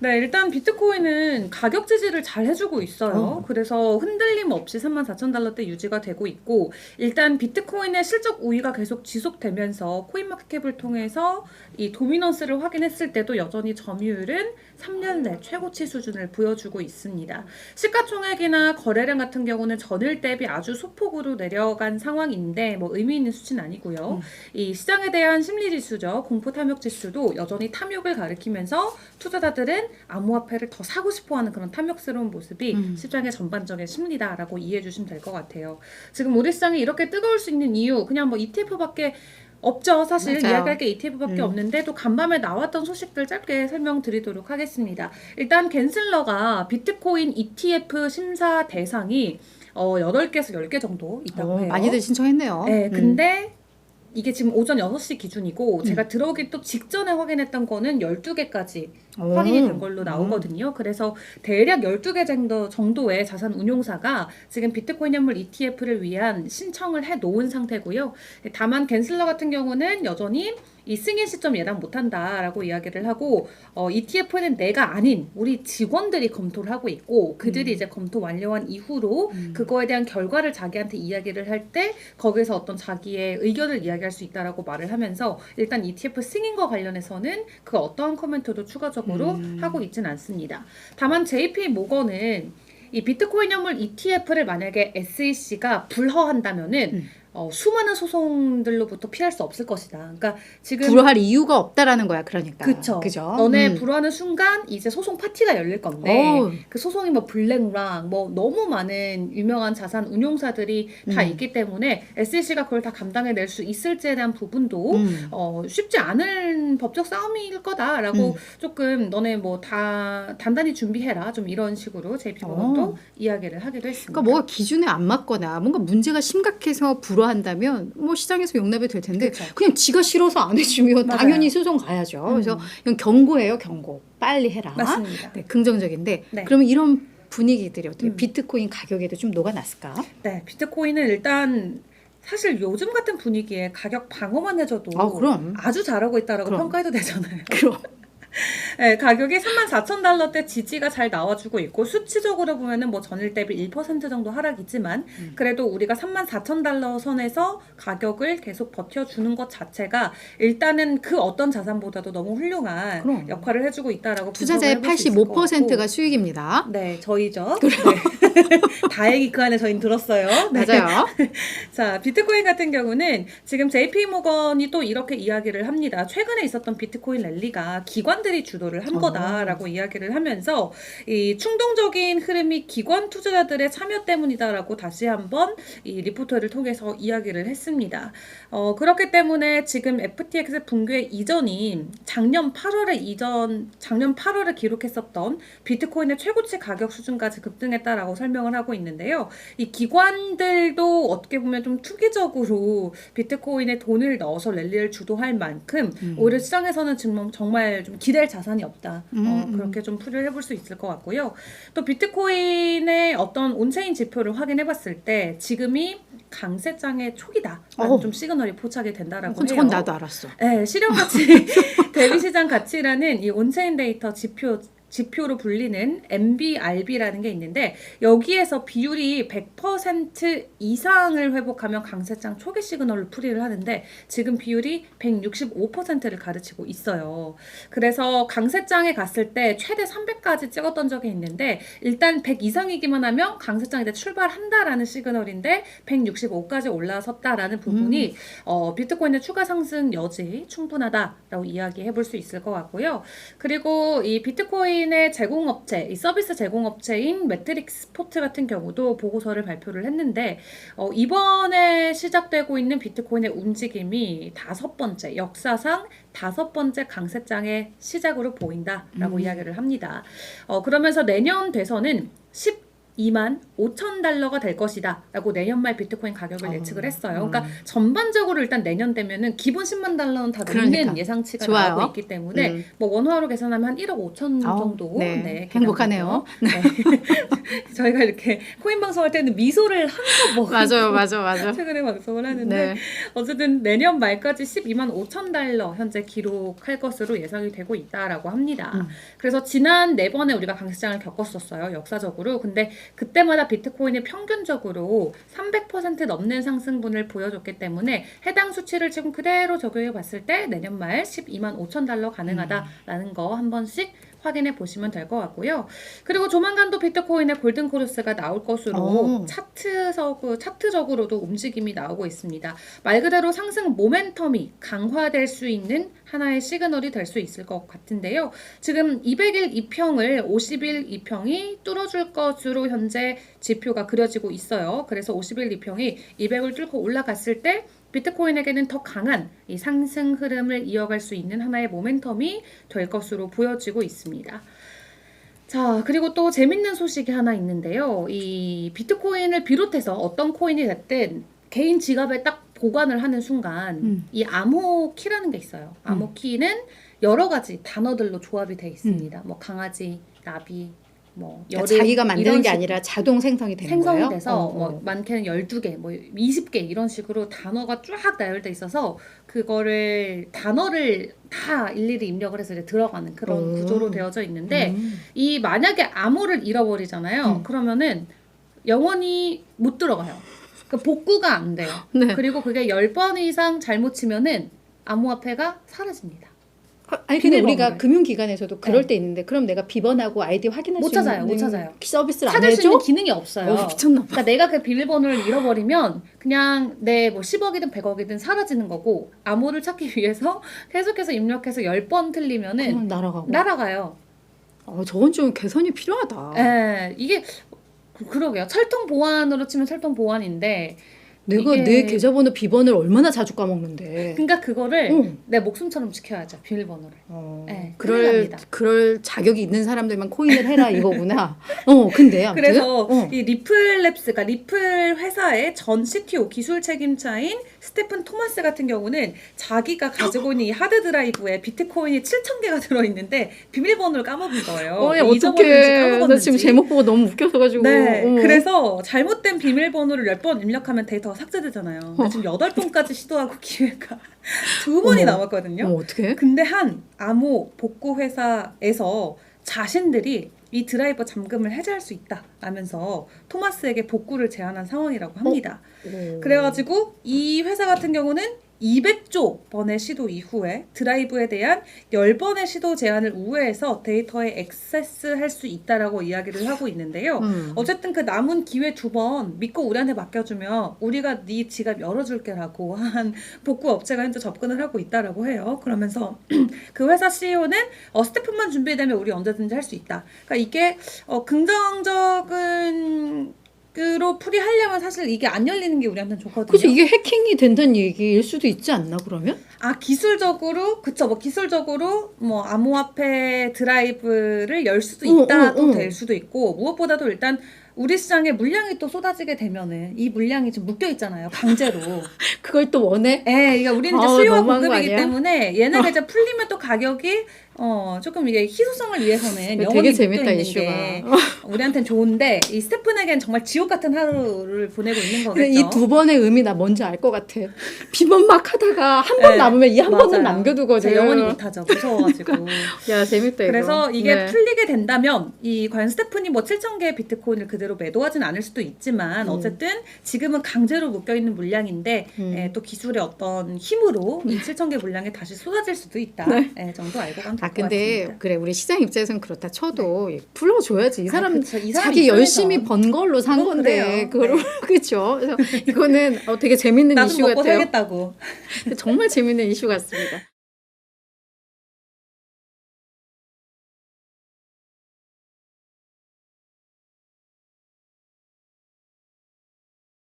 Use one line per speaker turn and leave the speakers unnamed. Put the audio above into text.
네, 일단 비트코인은 가격 지지를 잘 해주고 있어요. 그래서 흔들림 없이 34,000달러대 유지가 되고 있고, 일단 비트코인의 실적 우위가 계속 지속되면서 코인마켓캡을 통해서 이 도미넌스를 확인했을 때도 여전히 점유율은 3년 내 최고치 수준을 보여주고 있습니다. 시가총액이나 거래량 같은 경우는 전일 대비 아주 소폭으로 내려간 상황인데 뭐 의미 있는 수치는 아니고요. 이 시장에 대한 심리지수죠. 공포탐욕지수도 여전히 탐욕을 가리키면서 투자자들은 암호화폐를 더 사고 싶어하는 그런 탐욕스러운 모습이 시장의 전반적인 심리다라고 이해해 주시면 될 것 같아요. 지금 우리 시장이 이렇게 뜨거울 수 있는 이유 그냥 뭐 ETF밖에 없죠. 사실
맞아요.
이야기할 게 ETF밖에 없는데 또 간밤에 나왔던 소식들 짧게 설명드리도록 하겠습니다. 일단 갠슬러가 비트코인 ETF 심사 대상이 8개에서 10개 정도 있다고 해요.
많이들 신청했네요.
네, 근데 이게 지금 오전 6시 기준이고 제가 들어오기 또 직전에 확인했던 거는 12개까지 확인이 된 걸로 나오거든요. 그래서 대략 12개 정도의 자산 운용사가 지금 비트코인 현물 ETF를 위한 신청을 해 놓은 상태고요. 다만 갠슬러 같은 경우는 여전히 이 승인 시점 예상 못한다라고 이야기를 하고 ETF는 내가 아닌 우리 직원들이 검토를 하고 있고 그들이 이제 검토 완료한 이후로 그거에 대한 결과를 자기한테 이야기를 할 때 거기서 어떤 자기의 의견을 이야기할 수 있다라고 말을 하면서 일단 ETF 승인과 관련해서는 그 어떠한 코멘트도 추가적으로 하고 있진 않습니다. 다만 JP 모건은 이 비트코인 현물 ETF를 만약에 SEC가 불허한다면은 수많은 소송들로부터 피할 수 없을 것이다. 그러니까 지금
불허할 이유가 없다라는 거야. 그러니까.
그쵸.
그죠?
너네 불허하는 순간 이제 소송 파티가 열릴 건데 그 소송이 뭐 블랙락 뭐 너무 많은 유명한 자산 운용사들이 다 있기 때문에 SEC가 그걸 다 감당해낼 수 있을지에 대한 부분도 쉽지 않은 법적 싸움일 거다라고 조금 너네 뭐 다 단단히 준비해라 좀 이런 식으로 JP모건도 이야기를 하기도 했습니다.
그러니까 뭐가 기준에 안 맞거나 뭔가 문제가 심각해서 불허한다면 뭐 시장에서 용납이 될 텐데
그쵸.
그냥 지가 싫어서 안 해주면
맞아요.
당연히 소송 가야죠. 그래서 이건 경고예요, 경고. 빨리 해라.
맞습니다.
네, 긍정적인데
네.
그러면 이런 분위기들이 어떻게 비트코인 가격에도 좀 녹아났을까?
네, 비트코인은 일단 사실 요즘 같은 분위기에 가격 방어만 해줘도
그럼.
아주 잘하고 있다라고
그럼.
평가해도 되잖아요.
그럼.
네, 가격이 34,000달러대 지지가 잘 나와주고 있고 수치적으로 보면은 뭐 전일 대비 1% 정도 하락이지만 그래도 우리가 34,000달러 선에서 가격을 계속 버텨주는 것 자체가 일단은 그 어떤 자산보다도 너무 훌륭한
그럼.
역할을 해주고 있다라고
투자자의
분석을 해볼 수 있을 것
85%가
같고.
수익입니다.
네, 저희죠. 네. 다행히 그 안에 저희는 들었어요. 네.
맞아요.
자, 비트코인 같은 경우는 지금 JP 모건이 또 이렇게 이야기를 합니다. 최근에 있었던 비트코인 랠리가 기관들이 주도를 한 거다라고 이야기를 하면서 이 충동적인 흐름이 기관 투자자들의 참여 때문이다라고 다시 한번 이 리포터를 통해서 이야기를 했습니다. 그렇기 때문에 지금 FTX 붕괴 이전인 작년 8월에 기록했었던 비트코인의 최고치 가격 수준까지 급등했다라고 설명을 하고 있는데요. 이 기관들도 어떻게 보면 좀 투기적으로 비트코인에 돈을 넣어서 랠리를 주도할 만큼 오히려 시장에서는 지금 정말 좀 기댈 자산이 없다. 그렇게 좀 풀이를 해볼 수 있을 것 같고요. 또 비트코인의 어떤 온체인 지표를 확인해 봤을 때 지금이 강세장의 초기다라는 좀 시그널이 포착이 된다라고 해요.
그건 나도 알았어.
네, 실현가치 대비시장 가치라는 이 온체인 데이터 지표로 불리는 MBRB라는 게 있는데 여기에서 비율이 100% 이상을 회복하면 강세장 초기 시그널을 풀이를 하는데 지금 비율이 165%를 가르치고 있어요. 그래서 강세장에 갔을 때 최대 300까지 찍었던 적이 있는데 일단 100 이상이기만 하면 강세장에 출발한다라는 시그널인데 165까지 올라섰다라는 부분이 비트코인의 추가 상승 여지 충분하다라고 이야기해 볼 수 있을 것 같고요. 그리고 이 비트코인의 제공업체, 이 서비스 제공업체인 매트릭스 스포트 같은 경우도 보고서를 발표를 했는데 이번에 시작되고 있는 비트코인의 움직임이 역사상 5번째 강세장의 시작으로 보인다라고 이야기를 합니다. 그러면서 내년 돼서는 $125,000가 될 것이다 라고 내년 말 비트코인 가격을 예측을 했어요. 그러니까 전반적으로 일단 내년 되면은 기본 $100,000는 다 넘는
그러니까.
예상치가
좋아요.
나오고 있기 때문에 뭐 원화로 계산하면 한 1억 5천 정도.
네. 행복하네요.
네. 저희가 이렇게 코인 방송할 때는 미소를 항상 먹고
맞아.
최근에 방송을 하는데
네.
어쨌든 내년 말까지 $125,000 현재 기록할 것으로 예상이 되고 있다라고 합니다. 그래서 지난 4번에 우리가 강세장을 겪었었어요. 역사적으로. 근데 그때마다 비트코인이 평균적으로 300% 넘는 상승분을 보여줬기 때문에 해당 수치를 지금 그대로 적용해 봤을 때 내년 말 $125,000 가능하다라는 거 한 번씩 확인해 보시면 될 것 같고요. 그리고 조만간 또 비트코인의 골든 코르스가 나올 것으로 차트적으로도 움직임이 나오고 있습니다. 말 그대로 상승 모멘텀이 강화될 수 있는 하나의 시그널이 될 수 있을 것 같은데요. 지금 200일 이평을 50일 이평이 뚫어줄 것으로 현재 지표가 그려지고 있어요. 그래서 50일 이평이 200을 뚫고 올라갔을 때 비트코인에게는 더 강한 이 상승 흐름을 이어갈 수 있는 하나의 모멘텀이 될 것으로 보여지고 있습니다. 자, 그리고 또 재밌는 소식이 하나 있는데요. 이 비트코인을 비롯해서 어떤 코인이 됐든 개인 지갑에 딱 보관을 하는 순간 이 암호키라는 게 있어요. 암호키는 여러 가지 단어들로 조합이 돼 있습니다. 뭐 강아지, 나비, 뭐
그러니까
여름,
자기가 만드는
이런
게
식으로.
아니라 자동 생성이 되는
생성이
거예요?
돼서 뭐 많게는 12개, 뭐 20개 이런 식으로 단어가 쫙 나열돼 있어서 그거를 단어를 다 일일이 입력을 해서 이제 들어가는 그런 구조로 되어져 있는데 이 만약에 암호를 잃어버리잖아요. 그러면은 영원히 못 들어가요. 그러니까 복구가 안 돼요.
네.
그리고 그게 10번 이상 잘못 치면은 암호화폐가 사라집니다.
아니 근데 우리가
비밀번호를.
금융기관에서도 그럴
네.
때 있는데 그럼 내가 비번하고 아이디 확인할
못
수
찾아요,
있는
못 찾아요.
서비스를 안
찾을 수
해줘?
있는 기능이 없어요.
미쳤나 봐.
그러니까 내가 그 비밀번호를 잃어버리면 그냥 내 뭐 10억이든 100억이든 사라지는 거고 암호를 찾기 위해서 계속해서 입력해서 10번 틀리면은
그냥 날아가고.
날아가요.
저건 좀 개선이 필요하다.
예, 이게 그러게요. 철통 보안으로 치면 철통 보안인데
내가
이게-
내 계좌번호 비번을 얼마나 자주 까먹는데.
그러니까 그거를
응.
내 목숨처럼 지켜야죠. 비밀번호를. 네, 큰일
그럴
납니다.
그럴 자격이 있는 사람들만 코인을 해라 이거구나. 근데 아무튼
그래서
어.
이 리플랩스가 리플 회사의 전 CTO 기술 책임자인 스테픈 토마스 같은 경우는 자기가 가지고 있는 이 하드 드라이브에 비트코인이 7,000개가 들어있는데 비밀번호를 까먹은 거예요.
야,
잊어버렸는지
어떡해. 나
까먹었는지.
지금 제목 보고 너무 웃겨서가지고.
네, 그래서 잘못된 비밀번호를 10번 입력하면 데이터가 삭제되잖아요. 근데 지금 8번까지 시도하고 기회가 2번이
어머.
남았거든요.
어떻게?
근데 한 암호 복구 회사에서 자신들이 이 드라이버 잠금을 해제할 수 있다 라면서 토마스에게 복구를 제안한 상황이라고 합니다. 그래가지고 이 회사 같은 경우는 200조 번의 시도 이후에 드라이브에 대한 10번의 시도 제한을 우회해서 데이터에 액세스할 수 있다라고 이야기를 하고 있는데요. 어쨌든 그 남은 기회 2번 믿고 우리한테 맡겨주면 우리가 네 지갑 열어줄게라고 한 복구 업체가 현재 접근을 하고 있다라고 해요. 그러면서 그 회사 CEO는 스태프만 준비되면 우리 언제든지 할 수 있다. 그러니까 이게 긍정적인 으로 풀이하려면 사실 이게 안 열리는 게 우리한테는 좋거든요.
그치 이게 해킹이 된다는 얘기일 수도 있지 않나 그러면?
기술적으로 그쵸 뭐 기술적으로 뭐 암호화폐 드라이브를 열 수도 있다도 될 수도 있고 무엇보다도 일단 우리 시장에 물량이 또 쏟아지게 되면은 이 물량이 좀 묶여 있잖아요 강제로.
그걸 또 원해?
그러니까 우리는 이제 수요와
너무한 거
공급이기
아니야?
때문에 얘네가 이제 풀리면 또 가격이 조금 이게 희소성을 위해서는 영원히
되게 재밌다
묶여 있는
이슈가.
게 우리한테는 좋은데 이 스테픈에겐 정말 지옥 같은 하루를 보내고 있는 거겠죠.
이 2번의 의미 나 뭔지 알 것 같아. 비번 막 하다가 한 번 남으면 이 한 번은 남겨두거든.
제가 영원히 못하죠. 무서워가지고.
야 재밌다 이거.
그래서 이게
네.
풀리게 된다면 이 과연 스테픈이 뭐 7,000개의 비트코인을 그대로 매도하진 않을 수도 있지만 어쨌든 지금은 강제로 묶여있는 물량인데 또 기술의 어떤 힘으로 이 7,000개 물량이 다시 쏟아질 수도 있다 정도 알고 가면 될 것
근데
같습니다.
그래 우리 시장 입장에서는 그렇다 쳐도 불러줘야지 이 사람
그쵸. 이 사람
자기
입장에서.
열심히 번 걸로 산 건데
그래요.
그렇죠. 그래서 이거는 되게 재밌는
나도
이슈
먹고
같아요.
살겠다고.
정말 재밌는 이슈 같습니다.